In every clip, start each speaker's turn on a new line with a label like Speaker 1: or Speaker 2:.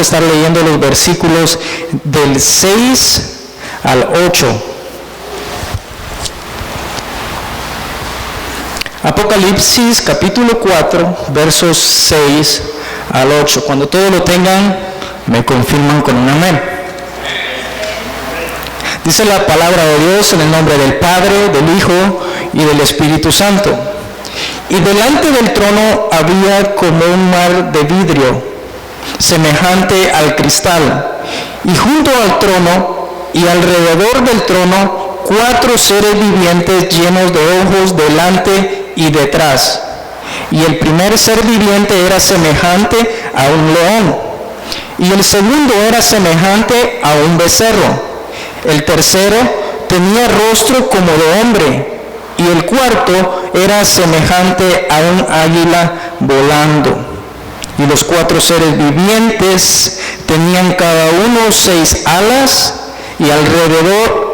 Speaker 1: estar leyendo los versículos del 6 al 8. Apocalipsis capítulo 4, versos 6 al 8. Cuando todos lo tengan, me confirman con un amén. Dice la palabra de Dios en el nombre del Padre, del Hijo y del Espíritu Santo. Y delante del trono había como un mar de vidrio, semejante al cristal, y junto al trono y alrededor del trono 4 seres vivientes llenos de ojos delante y detrás. Y el primer ser viviente era semejante a un león, y el segundo era semejante a un becerro. El tercero tenía rostro como de hombre, y el cuarto era semejante a un águila volando. Y los 4 seres vivientes tenían cada uno 6 alas, y alrededor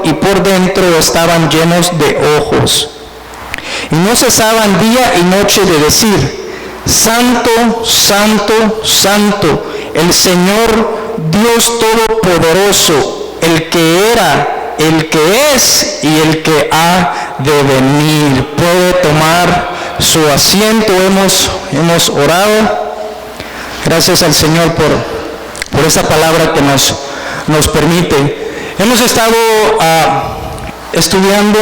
Speaker 1: y por dentro estaban llenos de ojos. Y no cesaban día y noche de decir: Santo, Santo, Santo, el Señor Dios Todopoderoso, el que era, el que es y el que ha de venir. Puede tomar su asiento. Hemos orado. Gracias al Señor por esa palabra que nos permite. Hemos estado estudiando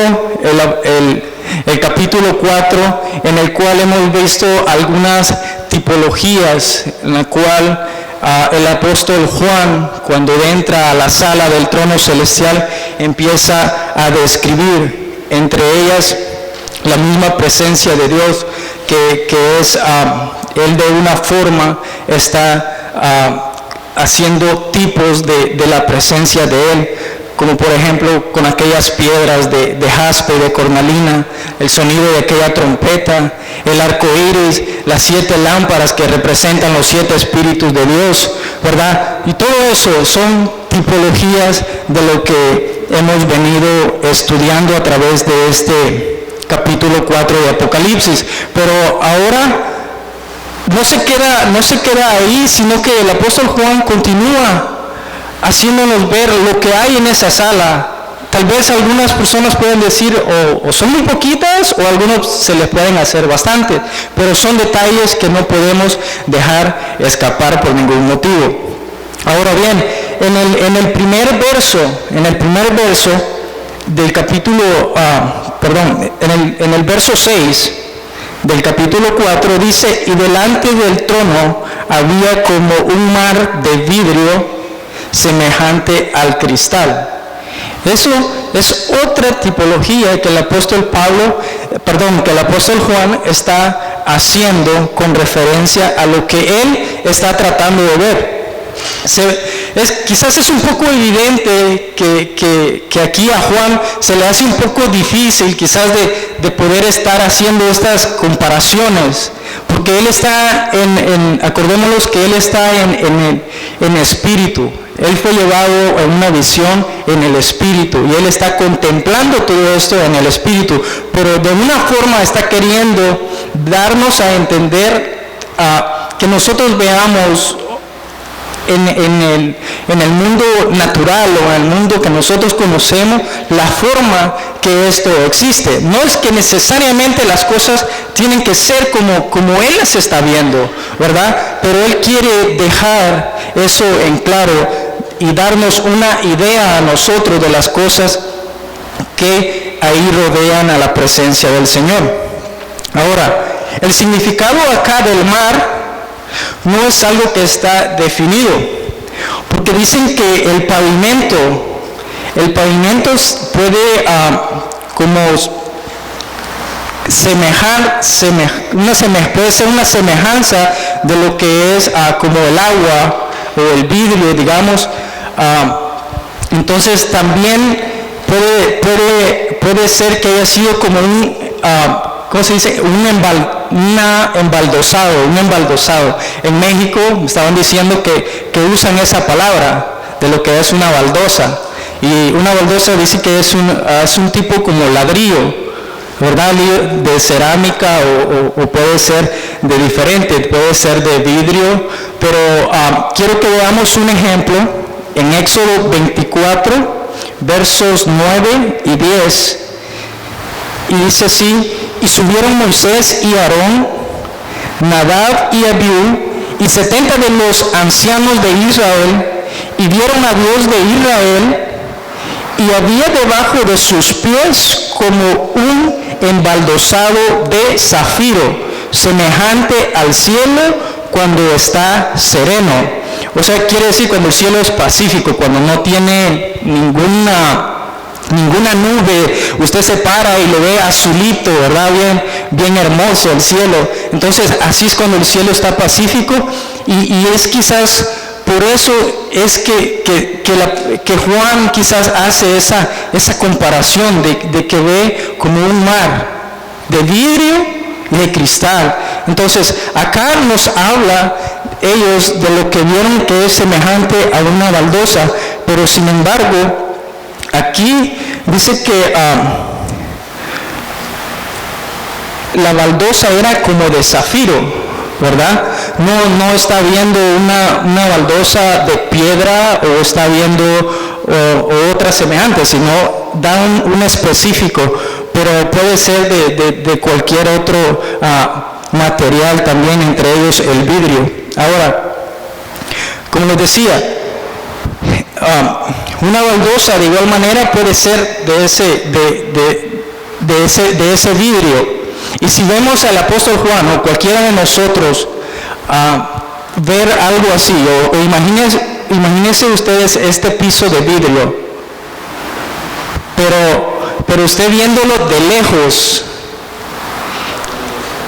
Speaker 1: el capítulo 4, en el cual hemos visto algunas tipologías, en la cual el apóstol Juan, cuando entra a la sala del trono celestial, empieza a describir, entre ellas, la misma presencia de Dios, que es, él de una forma está haciendo tipos de la presencia de él, como por ejemplo con aquellas piedras de jaspe, de cornalina, el sonido de aquella trompeta, el arco iris, las 7 lámparas que representan los 7 espíritus de Dios, ¿verdad? Y todo eso son tipologías de lo que hemos venido estudiando a través de este capítulo 4 de Apocalipsis. Pero ahora no se queda ahí, sino que el apóstol Juan continúa haciéndonos ver lo que hay en esa sala. Tal vez algunas personas pueden decir o son muy poquitas, o a algunos se les pueden hacer bastante, pero son detalles que no podemos dejar escapar por ningún motivo. Ahora bien, en el primer verso del capítulo, en el verso 6 del capítulo 4 dice: y delante del trono había como un mar de vidrio semejante al cristal. Eso es otra tipología que el apóstol Juan está haciendo con referencia a lo que él está tratando de ver. Quizás es un poco evidente que aquí a Juan se le hace un poco difícil quizás de poder estar haciendo estas comparaciones, porque él está acordémonos que él está en espíritu. Él fue llevado en una visión en el espíritu, y él está contemplando todo esto en el espíritu, pero de una forma está queriendo darnos a entender que nosotros veamos en el mundo natural, o en el mundo que nosotros conocemos, la forma que esto existe. No es que necesariamente las cosas tienen que ser como él las está viendo, ¿verdad? Pero él quiere dejar eso en claro y darnos una idea a nosotros de las cosas que ahí rodean a la presencia del Señor. Ahora, el significado acá del mar no es algo que está definido, porque dicen que el pavimento puede puede ser una semejanza de lo que es como el agua o el vidrio, digamos. Entonces también puede ser que haya sido como un embaldosado. En México me estaban diciendo que usan esa palabra de lo que es una baldosa, y una baldosa dice que es un tipo como ladrillo, ¿verdad? De cerámica o puede ser de diferente, puede ser de vidrio, pero quiero que veamos un ejemplo en Éxodo 24, versos 9 y 10, y dice así: y subieron Moisés y Aarón, Nadab y Abiú, y 70 de los ancianos de Israel, y vieron a Dios de Israel, y había debajo de sus pies como un embaldosado de zafiro, semejante al cielo cuando está sereno. O sea, quiere decir cuando el cielo es pacífico, cuando no tiene ninguna nube, usted se para y lo ve azulito, ¿verdad? Bien hermoso el cielo. Entonces, así es cuando el cielo está pacífico, y es quizás por eso es que Juan quizás hace esa comparación de que ve como un mar de vidrio y de cristal. Entonces, acá nos habla ellos de lo que vieron que es semejante a una baldosa, pero sin embargo, aquí dice que la baldosa era como de zafiro, ¿verdad? No está viendo una baldosa de piedra o está viendo otra semejante, sino da un específico, pero puede ser de cualquier otro material también, entre ellos el vidrio. Ahora, como les decía, una baldosa de igual manera puede ser de ese vidrio. Y si vemos al apóstol Juan o cualquiera de nosotros ver algo así, o imagínense ustedes este piso de vidrio, pero usted viéndolo de lejos,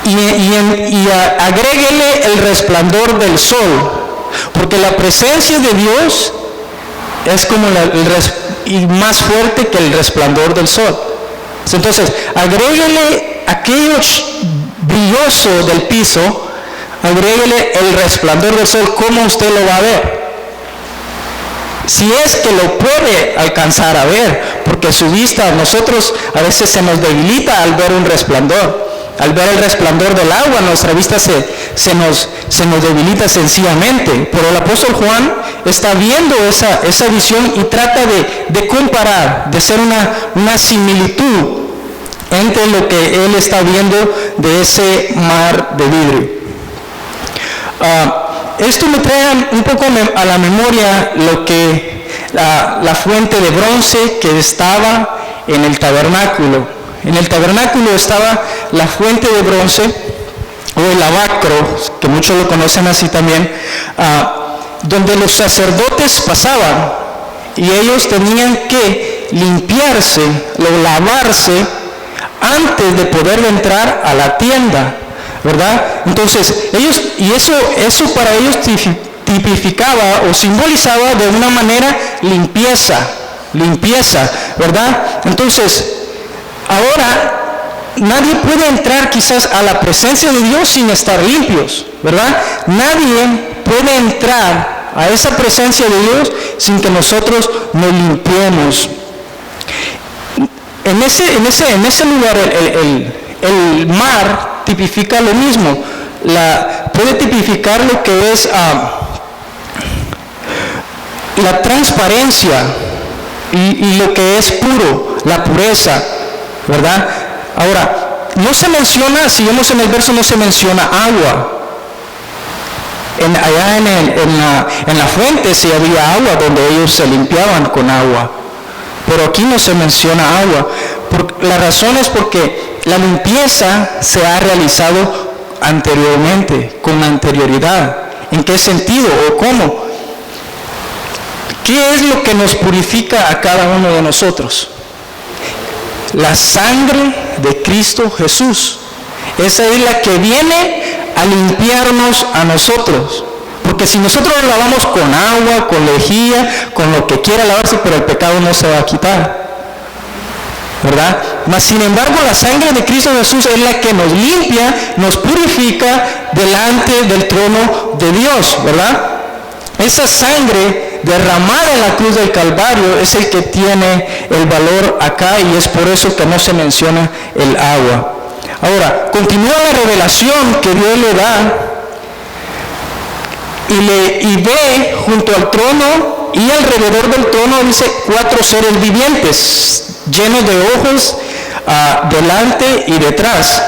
Speaker 1: y agréguele el resplandor del sol, porque la presencia de Dios es como y más fuerte que el resplandor del sol. Entonces, agréguele aquello brilloso del piso, agréguele el resplandor del sol, ¿cómo usted lo va a ver? Si es que lo puede alcanzar a ver, porque su vista, nosotros a veces se nos debilita al ver un resplandor. Al ver el resplandor del agua, nuestra vista se nos debilita sencillamente. Pero el apóstol Juan está viendo esa visión y trata de comparar, de hacer una similitud entre lo que él está viendo de ese mar de vidrio. Esto me trae un poco a la memoria lo que la fuente de bronce que estaba en el tabernáculo. En el tabernáculo estaba la fuente de bronce, o el lavacro, que muchos lo conocen así también, donde los sacerdotes pasaban y ellos tenían que limpiarse o lavarse antes de poder entrar a la tienda, ¿verdad? Entonces, eso para ellos tipificaba o simbolizaba de una manera limpieza, ¿verdad? Entonces, ahora, nadie puede entrar quizás a la presencia de Dios sin estar limpios, ¿verdad? Nadie puede entrar a esa presencia de Dios sin que nosotros nos limpiemos. En ese lugar, el mar tipifica lo mismo. Puede tipificar lo que es la transparencia y lo que es puro, la pureza, ¿verdad? Ahora, no se menciona, si vemos en el verso, no se menciona agua. Allá en la fuente sí había agua donde ellos se limpiaban con agua, pero aquí no se menciona agua. La razón es porque la limpieza se ha realizado anteriormente, con anterioridad. ¿En qué sentido o cómo? ¿Qué es lo que nos purifica a cada uno de nosotros? La sangre de Cristo Jesús. Esa es la que viene a limpiarnos a nosotros. Porque si nosotros lo lavamos con agua, con lejía, con lo que quiera lavarse, pero el pecado no se va a quitar, ¿verdad? Mas sin embargo, la sangre de Cristo Jesús es la que nos limpia, nos purifica delante del trono de Dios, ¿verdad? Esa sangre derramada en la cruz del Calvario es el que tiene el valor acá, y es por eso que no se menciona el agua. Ahora, continúa la revelación que Dios le da y ve junto al trono y alrededor del trono, dice, 4 seres vivientes, llenos de ojos delante y detrás.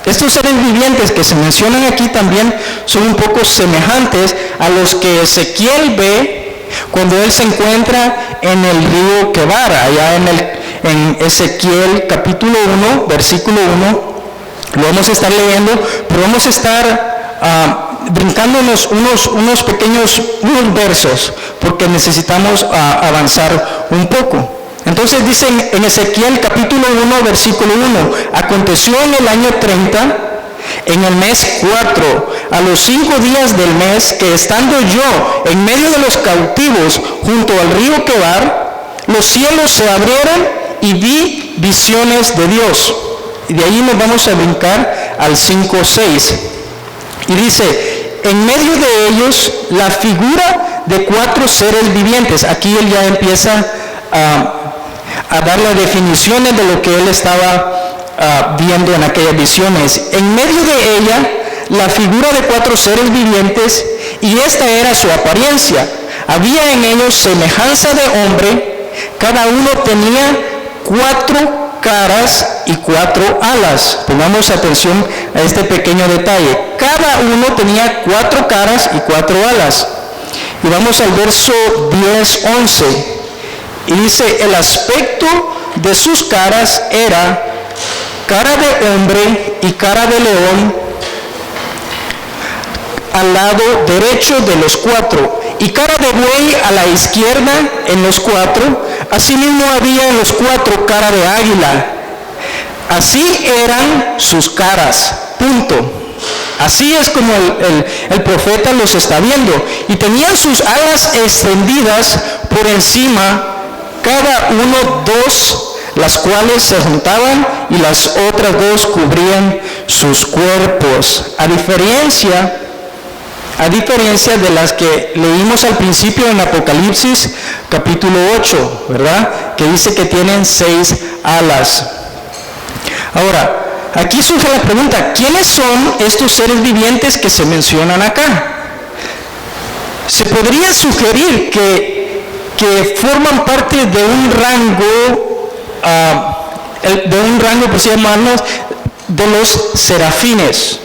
Speaker 1: Estos seres vivientes que se mencionan aquí también son un poco semejantes a los que Ezequiel ve cuando él se encuentra en el río Quebar, allá en Ezequiel capítulo 1, versículo 1. Lo vamos a estar leyendo, pero vamos a estar brincándonos unos pequeños versos, porque necesitamos avanzar un poco. Entonces dice en Ezequiel capítulo 1, versículo 1, aconteció en el año 30, en el mes 4, a los 5 días del mes, que estando yo en medio de los cautivos junto al río Quebar, los cielos se abrieron y vi visiones de Dios. Y de ahí nos vamos a brincar al 5:6. Y dice, en medio de ellos la figura de 4 seres vivientes. Aquí él ya empieza a dar las definiciones de lo que él estaba viendo en aquellas visiones. En medio de ella la figura de 4 seres vivientes, y esta era su apariencia. Había en ellos semejanza de hombre, cada uno tenía 4 caras y 4 alas. Pongamos atención a este pequeño detalle. Cada uno tenía 4 caras y 4 alas. Y vamos al verso 10-11. Y dice, el aspecto de sus caras era cara de hombre y cara de león al lado derecho de los 4, y cara de buey a la izquierda en los 4. Asimismo había en los 4 cara de águila. Así eran sus caras. Punto. Así es como el profeta los está viendo. Y tenían sus alas extendidas por encima, cada uno 2, las cuales se juntaban y las otras 2 cubrían sus cuerpos. A diferencia de las que leímos al principio en Apocalipsis capítulo 8, ¿verdad? Que dice que tienen 6 alas. Ahora, aquí surge la pregunta, ¿quiénes son estos seres vivientes que se mencionan acá? Se podría sugerir que forman parte de un rango, por así llamarlos, de los serafines.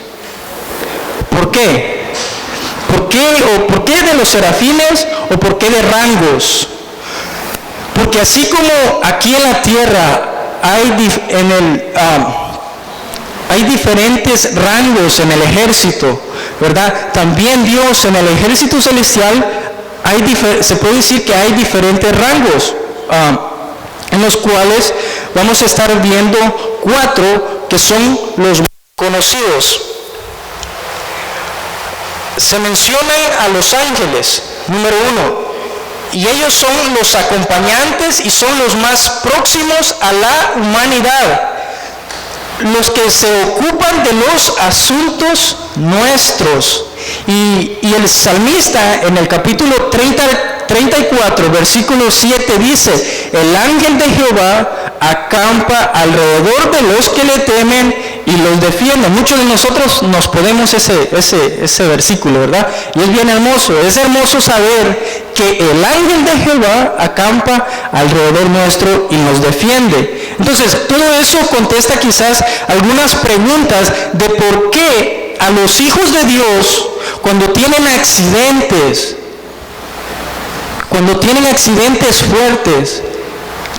Speaker 1: ¿Por qué? ¿Por qué de los serafines o por qué de rangos? Porque así como aquí en la tierra hay diferentes rangos en el ejército, ¿verdad? También Dios en el ejército celestial se puede decir que hay diferentes rangos, en los cuales vamos a estar viendo 4 que son los conocidos. Se mencionan a los ángeles, número 1, y ellos son los acompañantes y son los más próximos a la humanidad, los que se ocupan de los asuntos nuestros. Y el salmista en el capítulo 34, versículo 7 dice, el ángel de Jehová acampa alrededor de los que le temen y los defiende. Muchos de nosotros nos podemos ese versículo, ¿verdad? Y es bien hermoso. Es hermoso saber que el ángel de Jehová acampa alrededor nuestro y nos defiende. Entonces, todo eso contesta quizás algunas preguntas de por qué a los hijos de Dios, cuando tienen accidentes fuertes,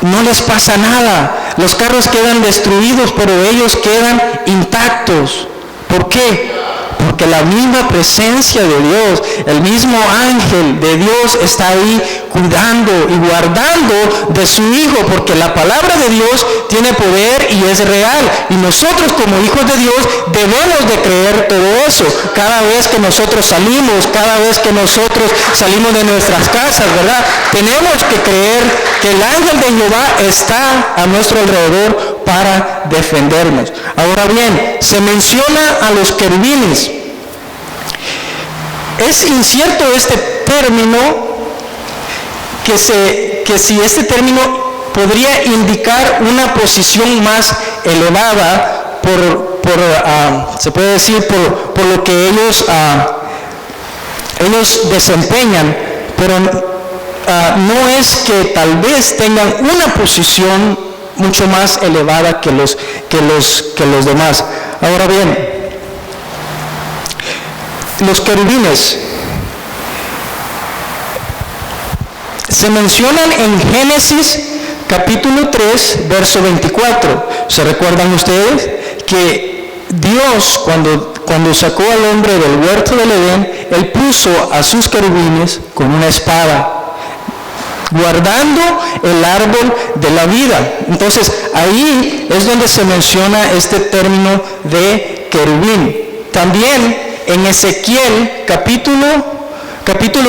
Speaker 1: no les pasa nada. Los carros quedan destruidos, pero ellos quedan intactos. ¿Por qué? Porque la misma presencia de Dios, el mismo ángel de Dios está ahí cuidando y guardando de su Hijo, porque la palabra de Dios tiene poder y es real. Y nosotros como hijos de Dios debemos de creer todo eso. Cada vez que nosotros salimos, de nuestras casas, ¿verdad? Tenemos que creer que el ángel de Jehová está a nuestro alrededor para defendernos. Ahora bien, se menciona a los querubines. Es incierto este término, que si este término podría indicar una posición más elevada se puede decir por lo que ellos desempeñan, pero no es que tal vez tengan una posición mucho más elevada que los demás. Ahora bien, los querubines se mencionan en Génesis capítulo 3, verso 24. ¿Se recuerdan ustedes que Dios, cuando sacó al hombre del huerto del Edén, Él puso a sus querubines con una espada, guardando el árbol de la vida? Entonces, ahí es donde se menciona este término de querubín. También en Ezequiel capítulo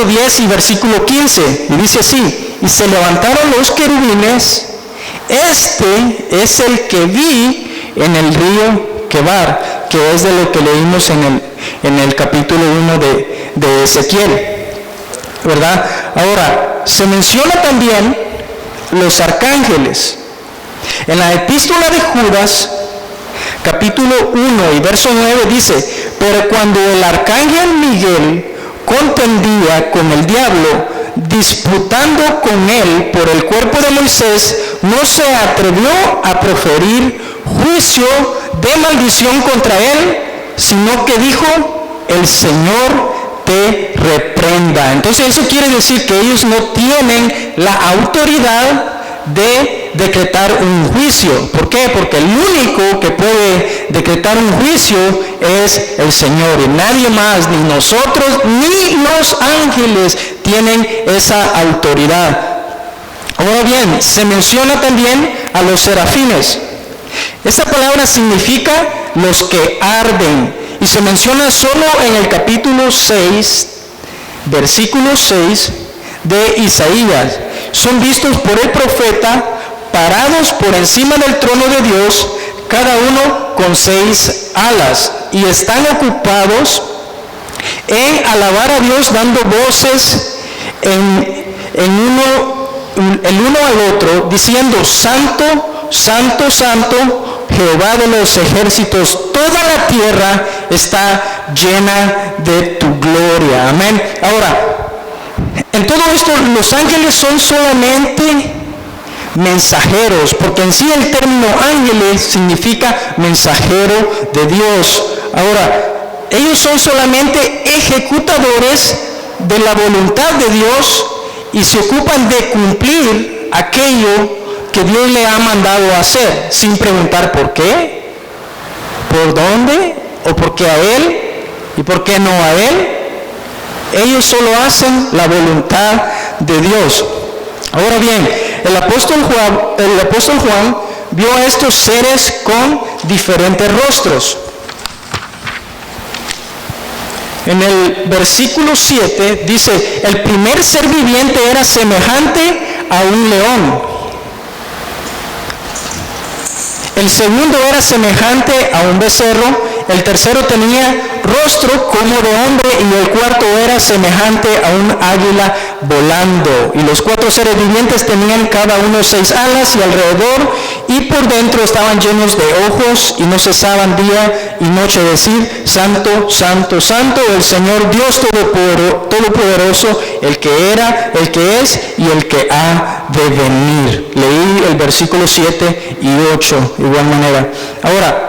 Speaker 1: 10 y versículo 15, y dice así: y se levantaron los querubines, este es el que vi en el río Quebar, que es de lo que leímos en el capítulo 1 de Ezequiel, ¿verdad? Ahora, se menciona también los arcángeles. En la epístola de Judas, capítulo 1 y verso 9 dice: pero cuando el arcángel Miguel contendía con el diablo, disputando con él por el cuerpo de Moisés, no se atrevió a proferir juicio de maldición contra él, sino que dijo: el Señor te reprenda. Entonces eso quiere decir que ellos no tienen la autoridad de decretar un juicio. ¿Por qué? Porque el único que puede decretar un juicio es el Señor, y nadie más, ni nosotros ni los ángeles tienen esa autoridad. Ahora bien, se menciona también a los serafines. Esta palabra significa los que arden, y se menciona solo en el capítulo 6, versículo 6 de Isaías. Son vistos por el profeta parados por encima del trono de Dios, cada uno con 6 alas, y están ocupados en alabar a Dios, dando voces el uno al otro, diciendo: Santo, Santo, Santo, Jehová de los ejércitos, toda la tierra está llena de tu gloria. Amén. Ahora, en todo esto, los ángeles son solamente mensajeros, porque en sí el término ángeles significa mensajero de Dios. Ahora, ellos son solamente ejecutadores de la voluntad de Dios y se ocupan de cumplir aquello que Dios le ha mandado a hacer, sin preguntar por qué, por dónde, o por qué a él y por qué no a él. Ellos solo hacen la voluntad de Dios. Ahora bien, el apóstol Juan vio a estos seres con diferentes rostros. En el versículo 7 dice: el primer ser viviente era semejante a un león. El segundo era semejante a un becerro. El tercero tenía rostro como de hombre, y el cuarto era semejante a un águila volando. Y los 4 seres vivientes tenían cada uno 6 alas, y alrededor y por dentro estaban llenos de ojos, y no cesaban día y noche decir: Santo, Santo, Santo, el Señor Dios Todopoderoso, el que era, el que es y el que ha de venir. Leí el versículo 7 y 8 de igual manera. Ahora,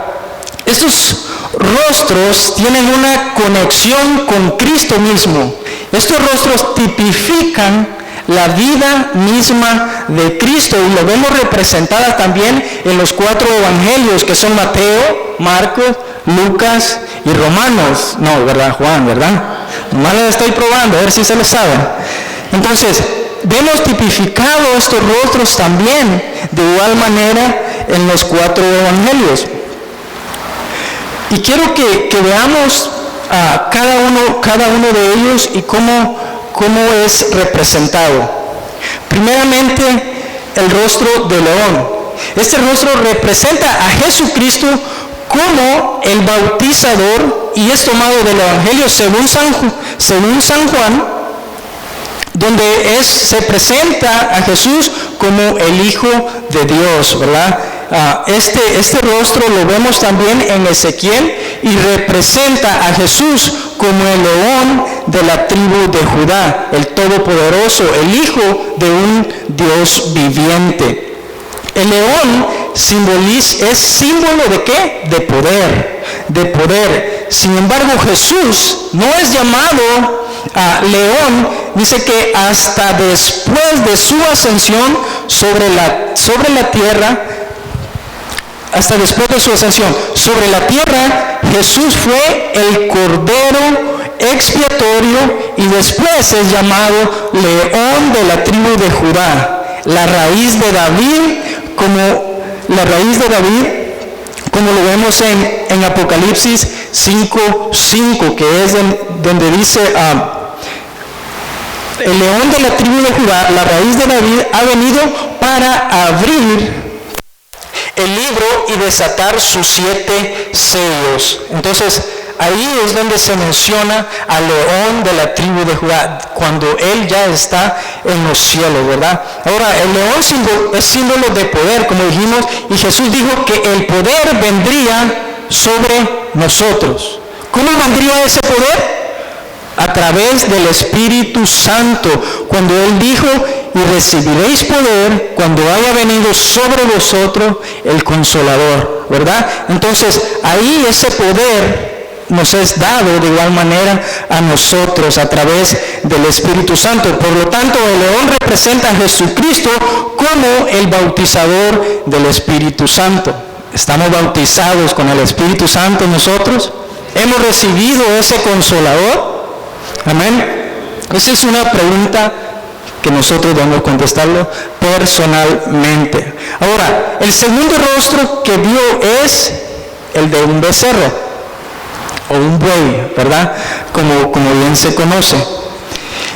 Speaker 1: estos rostros tienen una conexión con Cristo mismo. Estos rostros tipifican la vida misma de Cristo, y lo vemos representada también en los 4 evangelios, que son Mateo, Marcos, Lucas y Romanos. No, ¿verdad, Juan? ¿Verdad? Nomás lo estoy probando, a ver si se lo saben. Entonces, vemos tipificados estos rostros también de igual manera en los 4 evangelios. Y quiero que veamos a cada uno de ellos y cómo es representado. Primeramente, el rostro de león. Este rostro representa a Jesucristo como el bautizador, y es tomado del Evangelio según San Juan, donde se presenta a Jesús como el Hijo de Dios, ¿verdad? Este rostro lo vemos también en Ezequiel y representa a Jesús como el león de la tribu de Judá, el Todopoderoso, el Hijo de un Dios viviente. El león es símbolo ¿de qué? De poder. Sin embargo, Jesús no es llamado león, dice que hasta después de su ascensión sobre la tierra, hasta después de su ascensión sobre la tierra, Jesús fue el Cordero expiatorio y después es llamado León de la tribu de Judá, la raíz de David, como lo vemos en Apocalipsis 5:5, que es donde dice, el león de la tribu de Judá, la raíz de David, ha venido para abrir el libro y desatar sus 7 sellos. Entonces, ahí es donde se menciona al león de la tribu de Judá, cuando él ya está en los cielos, ¿verdad? Ahora, el león es símbolo de poder, como dijimos, y Jesús dijo que el poder vendría sobre nosotros. ¿Cómo vendría ese poder? A través del Espíritu Santo, cuando Él dijo, y recibiréis poder cuando haya venido sobre vosotros el Consolador, ¿verdad? Entonces, ahí ese poder nos es dado de igual manera a nosotros a través del Espíritu Santo. Por lo tanto, el león representa a Jesucristo como el bautizador del Espíritu Santo. ¿Estamos bautizados con el Espíritu Santo nosotros? ¿Hemos recibido ese Consolador? Amén. Esa es una pregunta que nosotros debemos contestarlo personalmente. Ahora, el segundo rostro que vio es el de un becerro o un buey, ¿verdad? Como bien se conoce.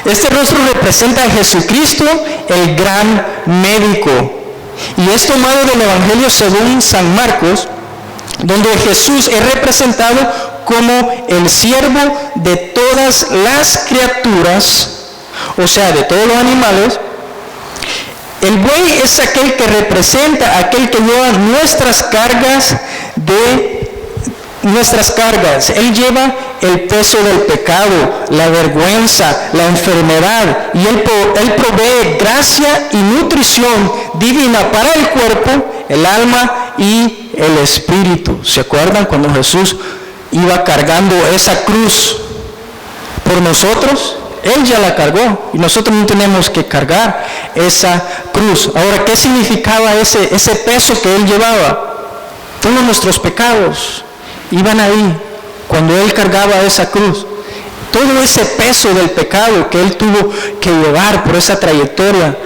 Speaker 1: Este rostro representa a Jesucristo, el gran médico, y es tomado del Evangelio según San Marcos, donde Jesús es representado como el siervo de todas las criaturas, o sea, de todos los animales. El buey es aquel que representa, aquel que lleva nuestras cargas. Él lleva el peso del pecado, la vergüenza, la enfermedad, y Él provee gracia y nutrición divina para el cuerpo, el alma y el espíritu. ¿Se acuerdan cuando Jesús iba cargando esa cruz por nosotros? Él ya la cargó y nosotros no tenemos que cargar esa cruz. Ahora, ¿qué significaba ese peso que Él llevaba? Todos nuestros pecados iban ahí cuando Él cargaba esa cruz. Todo ese peso del pecado que Él tuvo que llevar por esa trayectoria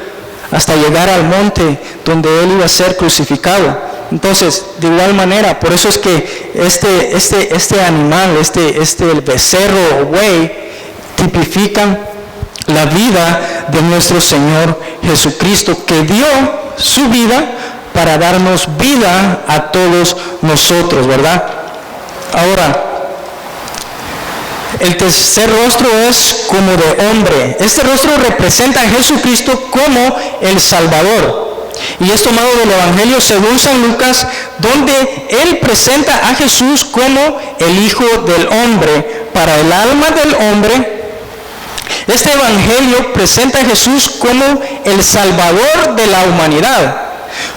Speaker 1: hasta llegar al monte donde Él iba a ser crucificado. Entonces, de igual manera, por eso es que este animal, el becerro o buey, tipifican la vida de nuestro Señor Jesucristo, que dio su vida para darnos vida a todos nosotros, ¿verdad? Ahora, el tercer rostro es como de hombre. Este rostro representa a Jesucristo como el Salvador. Y es tomado del Evangelio según San Lucas, donde Él presenta a Jesús como el Hijo del Hombre. Para el alma del hombre, este Evangelio presenta a Jesús como el Salvador de la humanidad.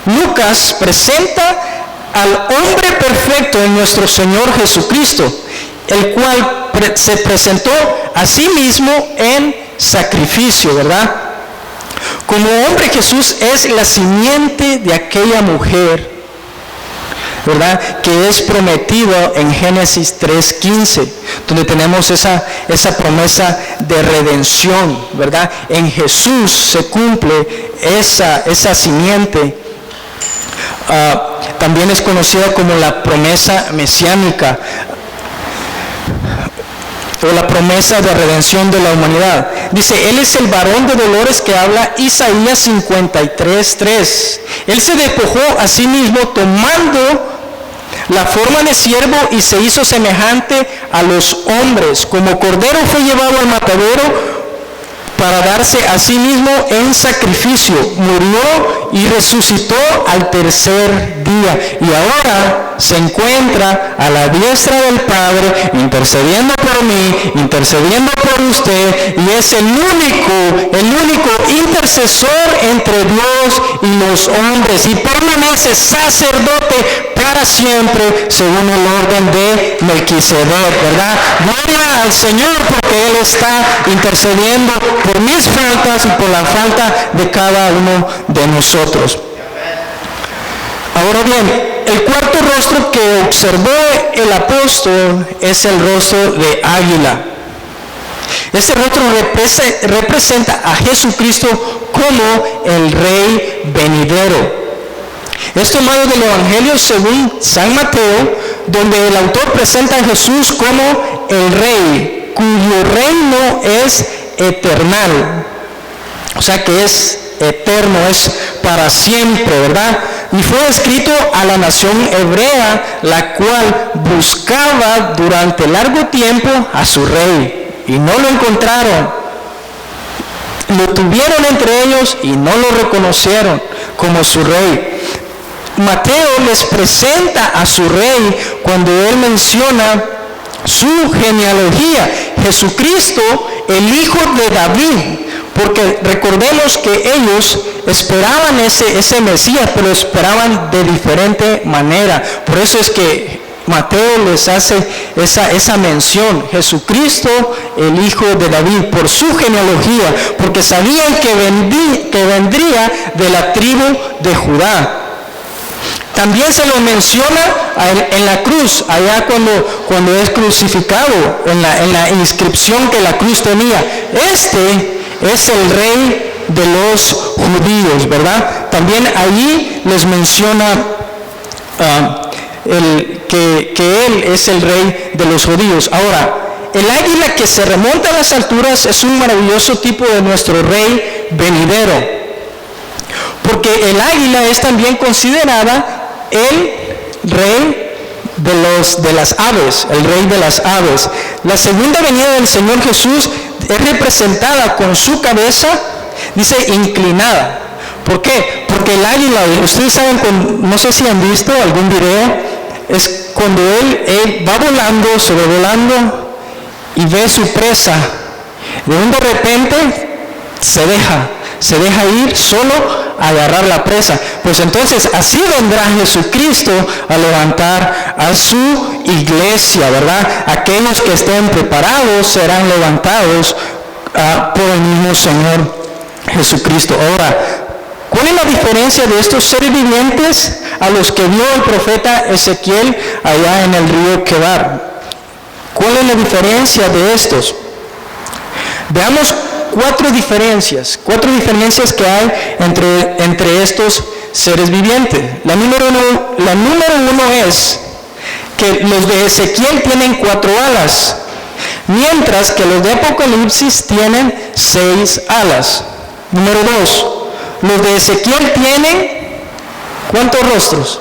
Speaker 1: Lucas presenta al hombre perfecto en nuestro Señor Jesucristo, el cual se presentó a sí mismo en sacrificio, ¿verdad? Como hombre, Jesús es la simiente de aquella mujer, ¿verdad?, que es prometido en Génesis 3:15, donde tenemos esa promesa de redención, ¿verdad? En Jesús se cumple esa simiente. También es conocida como la promesa mesiánica, o la promesa de redención de la humanidad. Dice, Él es el varón de dolores que habla Isaías 53:3. Él se despojó a sí mismo tomando la forma de siervo y se hizo semejante a los hombres. Como cordero fue llevado al matadero para darse a sí mismo en sacrificio, murió y resucitó al tercer día, y ahora se encuentra a la diestra del Padre, intercediendo por mí, intercediendo por usted, y es el único intercesor entre Dios y los hombres, y permanece sacerdote para siempre, según el orden de Melquisedec, ¿verdad? Gloria al Señor, porque Él está intercediendo por mis faltas y por la falta de cada uno de nosotros. Ahora bien, el cuarto rostro que observó el apóstol es el rostro de águila. Este rostro representa a Jesucristo como el Rey venidero. Es tomado del Evangelio según San Mateo, donde el autor presenta a Jesús como el Rey, cuyo reino es eternal. O sea que es eterno, es para siempre, ¿verdad? Y fue escrito a la nación hebrea, la cual buscaba durante largo tiempo a su Rey, y no lo encontraron. Lo tuvieron entre ellos y no lo reconocieron como su Rey. Mateo les presenta a su Rey cuando él menciona su genealogía, Jesucristo, el hijo de David, porque recordemos que ellos esperaban ese Mesías, pero esperaban de diferente manera. Por eso es que Mateo les hace esa mención, Jesucristo, el hijo de David, por su genealogía, porque sabían que vendría de la tribu de Judá. También se lo menciona en la cruz, allá cuando es crucificado, en la inscripción que la cruz tenía. Este es el Rey de los judíos, ¿verdad? También allí les menciona que Él es el Rey de los judíos. Ahora, el águila que se remonta a las alturas es un maravilloso tipo de nuestro Rey venidero, porque el águila es también considerada el Rey de las aves, el Rey de las aves. La segunda venida del Señor Jesús es representada con su cabeza, dice, inclinada. ¿Por qué? Porque el águila, ustedes saben, no sé si han visto algún video, es cuando él va volando, sobrevolando y ve su presa. De repente se deja ir solo a agarrar la presa. Pues entonces así vendrá Jesucristo a levantar a su iglesia, ¿verdad? Aquellos que estén preparados serán levantados por el mismo Señor Jesucristo. Ahora, ¿cuál es la diferencia de estos seres vivientes a los que vio el profeta Ezequiel allá en el río Quebar? ¿Cuál es la diferencia de estos? Veamos cuatro diferencias que hay entre estos seres vivientes. La número uno es que los de Ezequiel tienen 4 alas, mientras que los de Apocalipsis tienen 6 alas. Número 2, los de Ezequiel tienen, ¿cuántos rostros?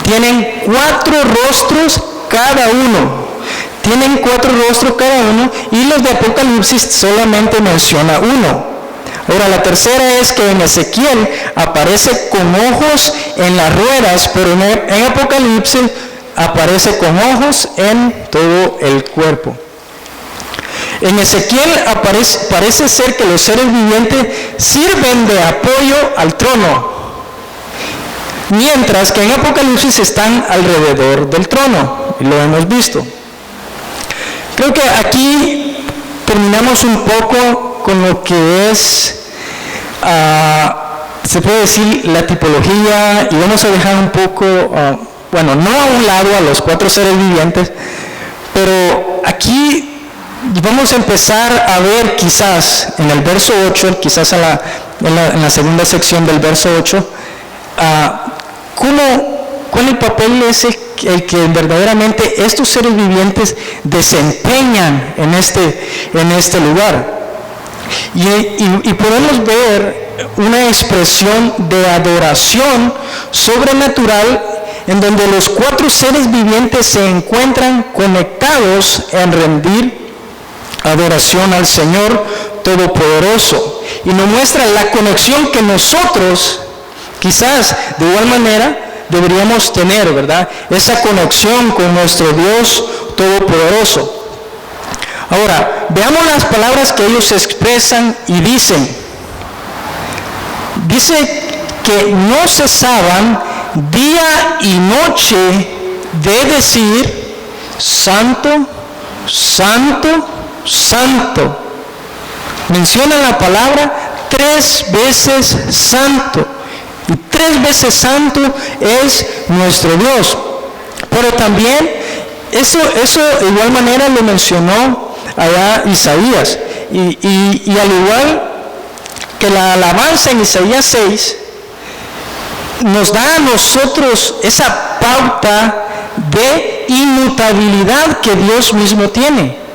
Speaker 1: Tienen 4 rostros cada uno. Tienen 4 rostros cada uno, y los de Apocalipsis solamente menciona 1. Ahora, la tercera es que en Ezequiel aparece con ojos en las ruedas, pero en Apocalipsis aparece con ojos en todo el cuerpo. En Ezequiel parece ser que los seres vivientes sirven de apoyo al trono, mientras que en Apocalipsis están alrededor del trono, y lo hemos visto. Creo que aquí terminamos un poco con lo que es, se puede decir, la tipología, y vamos a dejar un poco, no a un lado a los 4 seres vivientes, pero aquí vamos a empezar a ver quizás en el verso 8, quizás en la segunda sección del verso 8, cuál el papel es el que verdaderamente estos seres vivientes desempeñan en este lugar. Y podemos ver una expresión de adoración sobrenatural en donde los 4 seres vivientes se encuentran conectados en rendir adoración al Señor Todopoderoso. Y nos muestra la conexión que nosotros, quizás de igual manera, deberíamos tener, ¿verdad? Esa conexión con nuestro Dios Todopoderoso. Ahora, veamos las palabras que ellos expresan y dicen. Dice que no cesaban día y noche de decir, Santo, Santo, Santo. Menciona la palabra 3 veces santo. Y 3 veces santo es nuestro Dios. Pero también, eso de igual manera lo mencionó allá Isaías. Y al igual que la alabanza en Isaías 6, nos da a nosotros esa pauta de inmutabilidad que Dios mismo tiene.